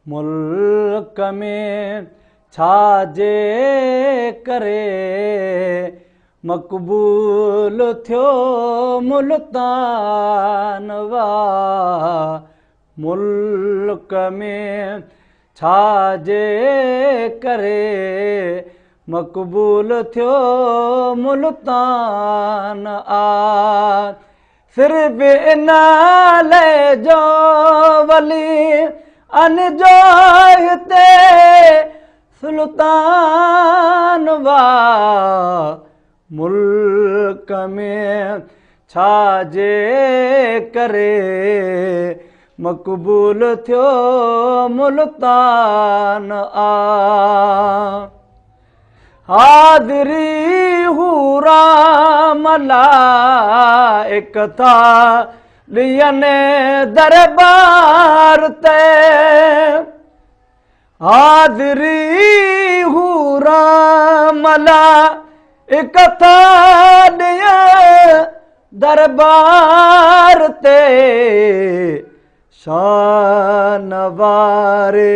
मुल्क में छाजे करे मक़बूल थियो मुल्तान वा। मुल्क में छाजे करे मक़बूल थियो मुल्तान आ। सिर्फ नाले जो वली अन जो हिते सुल्तान वा। मुल्क में छाजे करे मक़बूल थियो मुल्तान आ। हाज़री हूरा मलाइक था लियने दरबार ते। हाज़री हूरा मलाइक था लियने दरबार ते। शान वारे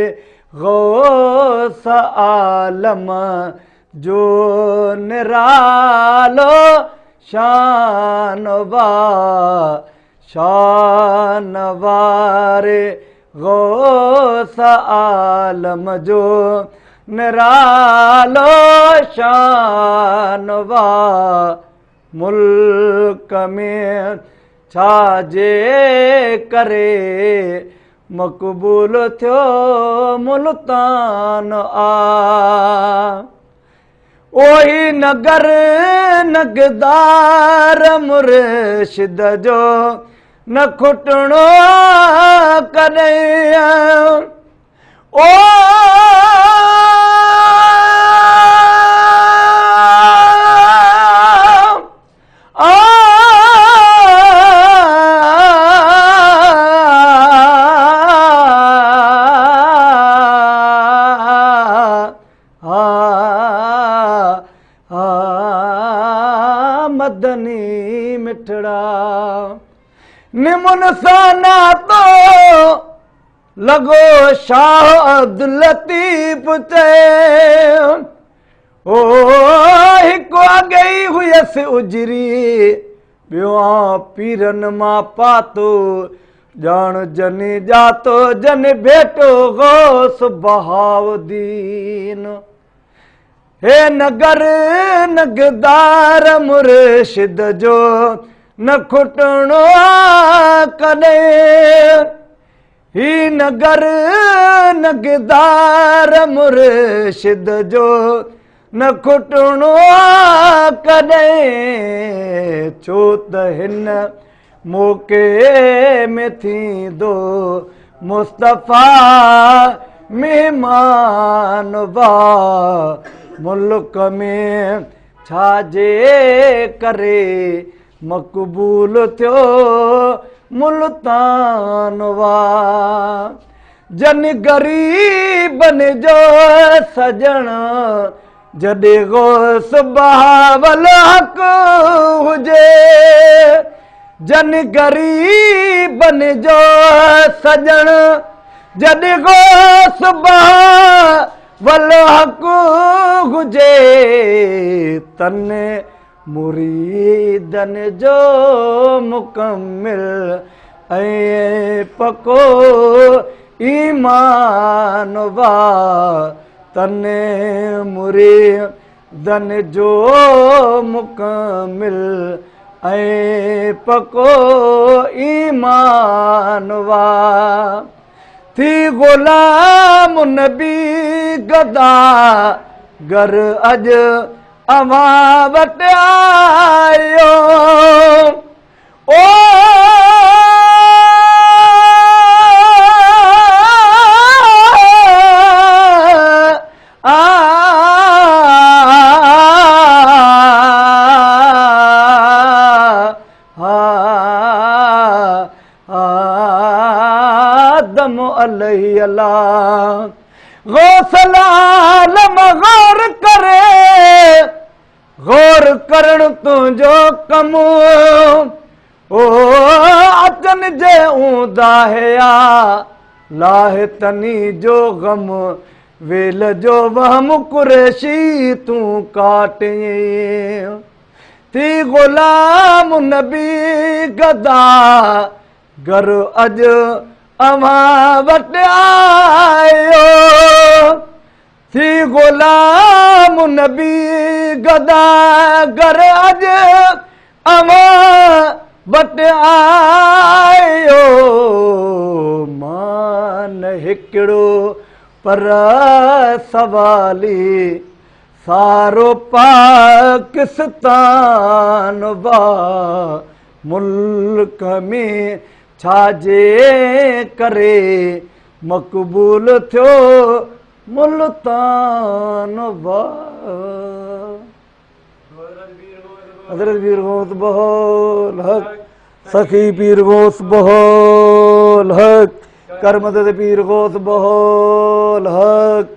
गौस आलम जो निरालो शान वा। शान वारे गौस आलम जो निरालो शान वा। मुल्क में छाजे करे मक़बूल थियो मुल्तान आ। ओही नगर नगदार मुर्शिद जो न खुटणो कॾहिं। ओ मदनी मिठड़ा निमुन साना तो लगो शाह अब्दुल लतीफ ते। ओ हिकु अॻई हुयसि उजरी ॿियो पीरन मां पातो ॼाण जनी जातो जन भेटो गौस बहाउद्दीन। हे नगर नगदार मुर्शिद जो न खुटणो कॾहिं। ही नगर नगदार मुर्शिद जो न खुटणो कॾहिं। छो त हिन मौक़े में थींदो मुस्तफ़ा मेहमान वा। मुल्क में छाजे करे मक़बूल थियो मुल्तान वा। जन गरीबन जो सजण जॾहिं गौस बहावल हक़ हुजे। जन गरीबन जो सजण जॾहिं गौस बहावल हक़ हुजे। तन मुरीदन जो मुकमिल ऐं पको ईमान वा। तन मुरीदन जो मुकमिल ऐं पको ईमान वा। थी ग़ुलाम नबी गदा गर अॼु अवां वटि आयो। ओ आदम अलैहि अल्लाह गौसलालम गौर करे। गौर करण तुंहिंजो कमु ओ दाहया लाहे तनी जो गम वेल जो वहम कुरैशी तू काटे थी गुलाम नबी गदा गर अज अमा वट आयो थी गुलाम नबी गदा गर अज अमा वट आयो मान हिकिड़ो पर सवाली सारो पाकिस्तान बा मुल्क में छाजे करे मक़बूल थियो मुल्तान बा हज़रत पीर गौस बहोल हक सखी पीर गौस बहोल हक कर मदद पीर गौस बहोल हक।